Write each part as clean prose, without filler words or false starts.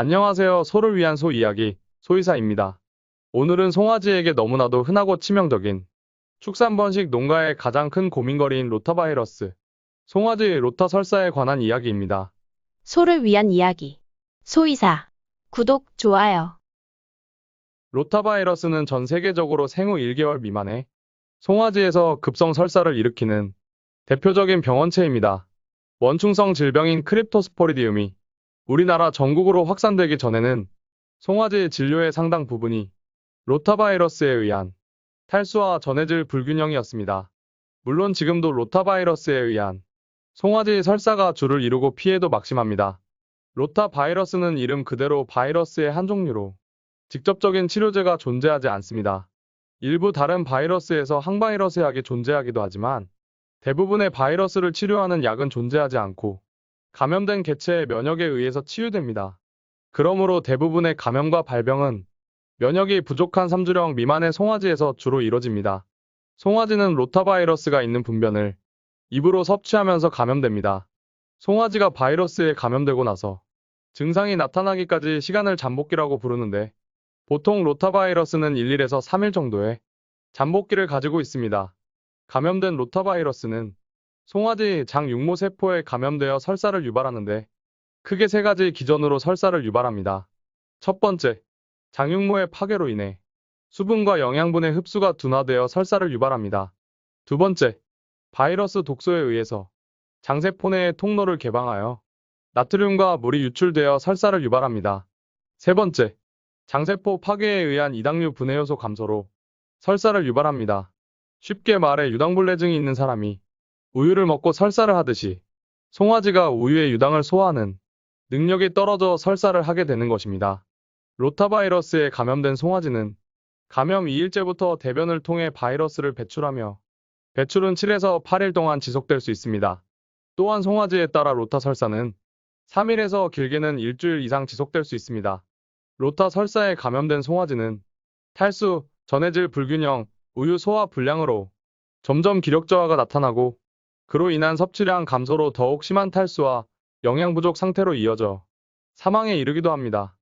안녕하세요. 소를 위한 소 이야기, 소이사입니다. 오늘은 송아지에게 너무나도 흔하고 치명적인 축산번식 농가의 가장 큰 고민거리인 로타바이러스, 송아지 로타 설사에 관한 이야기입니다. 소를 위한 이야기. 소이사. 구독, 좋아요. 로타바이러스는 전 세계적으로 생후 1개월 미만의 송아지에서 급성 설사를 일으키는 대표적인 병원체입니다. 원충성 질병인 크립토스포리디움이 우리나라 전국으로 확산되기 전에는 송아지 진료의 상당 부분이 로타바이러스에 의한 탈수와 전해질 불균형이었습니다. 물론 지금도 로타바이러스에 의한 송아지 설사가 주를 이루고 피해도 막심합니다. 로타바이러스는 이름 그대로 바이러스의 한 종류로 직접적인 치료제가 존재하지 않습니다. 일부 다른 바이러스에서 항바이러스 약이 존재하기도 하지만 대부분의 바이러스를 치료하는 약은 존재하지 않고 감염된 개체의 면역에 의해서 치유됩니다. 그러므로 대부분의 감염과 발병은 면역이 부족한 3주령 미만의 송아지에서 주로 이뤄집니다. 송아지는 로타바이러스가 있는 분변을 입으로 섭취하면서 감염됩니다. 송아지가 바이러스에 감염되고 나서 증상이 나타나기까지 시간을 잠복기라고 부르는데 보통 로타바이러스는 1일에서 3일 정도의 잠복기를 가지고 있습니다. 감염된 로타바이러스는 송아지 장 육모 세포에 감염되어 설사를 유발하는데 크게 세 가지 기전으로 설사를 유발합니다. 첫 번째, 장육모의 파괴로 인해 수분과 영양분의 흡수가 둔화되어 설사를 유발합니다. 두 번째, 바이러스 독소에 의해서 장세포 내의 통로를 개방하여 나트륨과 물이 유출되어 설사를 유발합니다. 세 번째, 장세포 파괴에 의한 이당류 분해 요소 감소로 설사를 유발합니다. 쉽게 말해 유당불내증이 있는 사람이 우유를 먹고 설사를 하듯이 송아지가 우유의 유당을 소화하는 능력이 떨어져 설사를 하게 되는 것입니다. 로타바이러스에 감염된 송아지는 감염 2일째부터 대변을 통해 바이러스를 배출하며 배출은 7에서 8일 동안 지속될 수 있습니다. 또한 송아지에 따라 로타 설사는 3일에서 길게는 일주일 이상 지속될 수 있습니다. 로타 설사에 감염된 송아지는 탈수, 전해질 불균형, 우유 소화 불량으로 점점 기력 저하가 나타나고 그로 인한 섭취량 감소로 더욱 심한 탈수와 영양 부족 상태로 이어져 사망에 이르기도 합니다.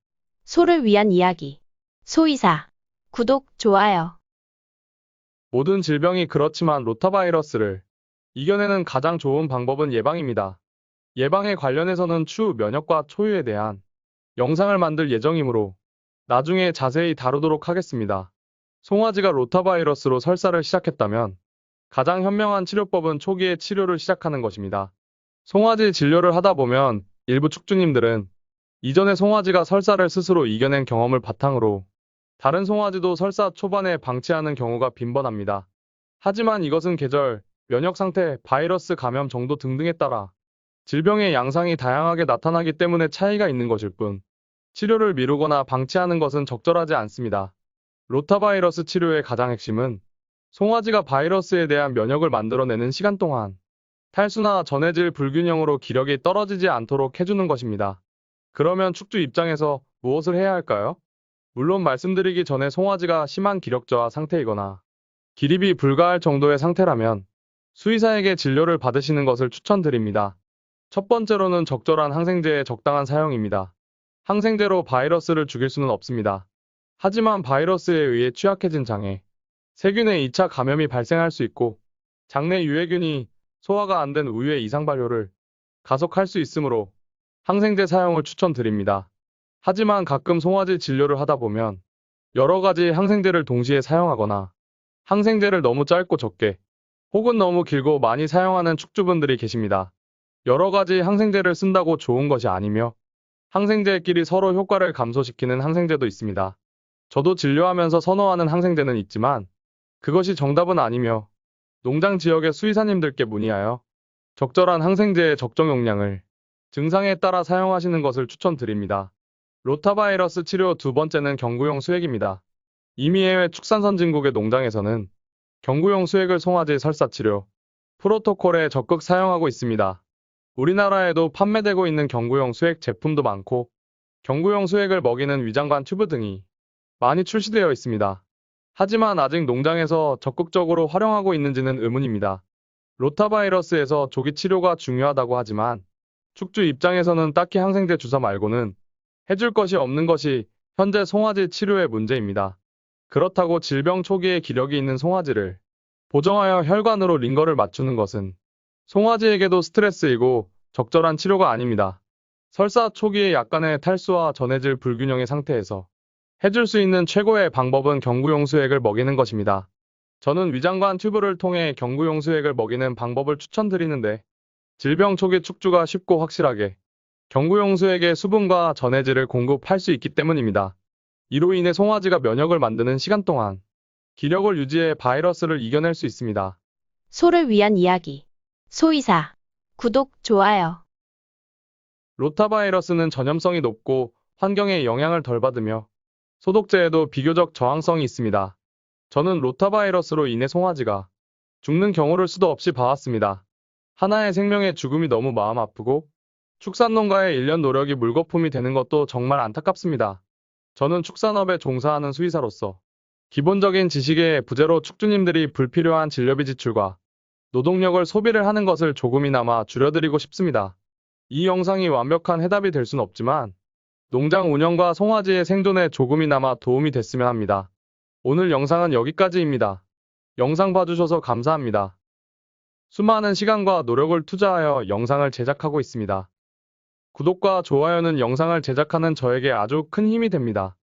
소를 위한 이야기. 소이사. 구독, 좋아요. 모든 질병이 그렇지만 로타바이러스를 이겨내는 가장 좋은 방법은 예방입니다. 예방에 관련해서는 추후 면역과 초유에 대한 영상을 만들 예정이므로 나중에 자세히 다루도록 하겠습니다. 송아지가 로타바이러스로 설사를 시작했다면 가장 현명한 치료법은 초기에 치료를 시작하는 것입니다. 송아지 진료를 하다 보면 일부 축주님들은 이전에 송아지가 설사를 스스로 이겨낸 경험을 바탕으로 다른 송아지도 설사 초반에 방치하는 경우가 빈번합니다. 하지만 이것은 계절, 면역 상태, 바이러스 감염 정도 등등에 따라 질병의 양상이 다양하게 나타나기 때문에 차이가 있는 것일 뿐, 치료를 미루거나 방치하는 것은 적절하지 않습니다. 로타바이러스 치료의 가장 핵심은 송아지가 바이러스에 대한 면역을 만들어내는 시간 동안 탈수나 전해질 불균형으로 기력이 떨어지지 않도록 해주는 것입니다. 그러면 축주 입장에서 무엇을 해야 할까요? 물론 말씀드리기 전에 송아지가 심한 기력 저하 상태이거나 기립이 불가할 정도의 상태라면 수의사에게 진료를 받으시는 것을 추천드립니다. 첫 번째로는 적절한 항생제의 적당한 사용입니다. 항생제로 바이러스를 죽일 수는 없습니다. 하지만 바이러스에 의해 취약해진 장에 세균의 2차 감염이 발생할 수 있고 장내 유해균이 소화가 안 된 우유의 이상 발효를 가속할 수 있으므로 항생제 사용을 추천드립니다. 하지만 가끔 송아지 진료를 하다 보면 여러 가지 항생제를 동시에 사용하거나 항생제를 너무 짧고 적게 혹은 너무 길고 많이 사용하는 축주분들이 계십니다. 여러 가지 항생제를 쓴다고 좋은 것이 아니며 항생제끼리 서로 효과를 감소시키는 항생제도 있습니다. 저도 진료하면서 선호하는 항생제는 있지만 그것이 정답은 아니며 농장 지역의 수의사님들께 문의하여 적절한 항생제의 적정 용량을 증상에 따라 사용하시는 것을 추천드립니다. 로타바이러스 치료 두 번째는 경구용 수액입니다. 이미 해외 축산 선진국의 농장에서는 경구용 수액을 송아지 설사 치료 프로토콜에 적극 사용하고 있습니다. 우리나라에도 판매되고 있는 경구용 수액 제품도 많고 경구용 수액을 먹이는 위장관 튜브 등이 많이 출시되어 있습니다. 하지만 아직 농장에서 적극적으로 활용하고 있는지는 의문입니다. 로타바이러스에서 조기 치료가 중요하다고 하지만 축주 입장에서는 딱히 항생제 주사 말고는 해줄 것이 없는 것이 현재 송아지 치료의 문제입니다. 그렇다고 질병 초기에 기력이 있는 송아지를 보정하여 혈관으로 링거를 맞추는 것은 송아지에게도 스트레스이고 적절한 치료가 아닙니다. 설사 초기에 약간의 탈수와 전해질 불균형의 상태에서 해줄 수 있는 최고의 방법은 경구용수액을 먹이는 것입니다. 저는 위장관 튜브를 통해 경구용수액을 먹이는 방법을 추천드리는데 질병 초기 축주가 쉽고 확실하게 경구용수액의 수분과 전해질을 공급할 수 있기 때문입니다. 이로 인해 송아지가 면역을 만드는 시간 동안 기력을 유지해 바이러스를 이겨낼 수 있습니다. 소를 위한 이야기. 소의사. 구독, 좋아요. 로타바이러스는 전염성이 높고 환경에 영향을 덜 받으며 소독제에도 비교적 저항성이 있습니다. 저는 로타바이러스로 인해 송아지가 죽는 경우를 수도 없이 봐왔습니다. 하나의 생명의 죽음이 너무 마음 아프고 축산농가의 1년 노력이 물거품이 되는 것도 정말 안타깝습니다. 저는 축산업에 종사하는 수의사로서 기본적인 지식의 부재로 축주님들이 불필요한 진료비 지출과 노동력을 소비를 하는 것을 조금이나마 줄여드리고 싶습니다. 이 영상이 완벽한 해답이 될 순 없지만 농장 운영과 송아지의 생존에 조금이나마 도움이 됐으면 합니다. 오늘 영상은 여기까지입니다. 영상 봐주셔서 감사합니다. 수많은 시간과 노력을 투자하여 영상을 제작하고 있습니다. 구독과 좋아요는 영상을 제작하는 저에게 아주 큰 힘이 됩니다.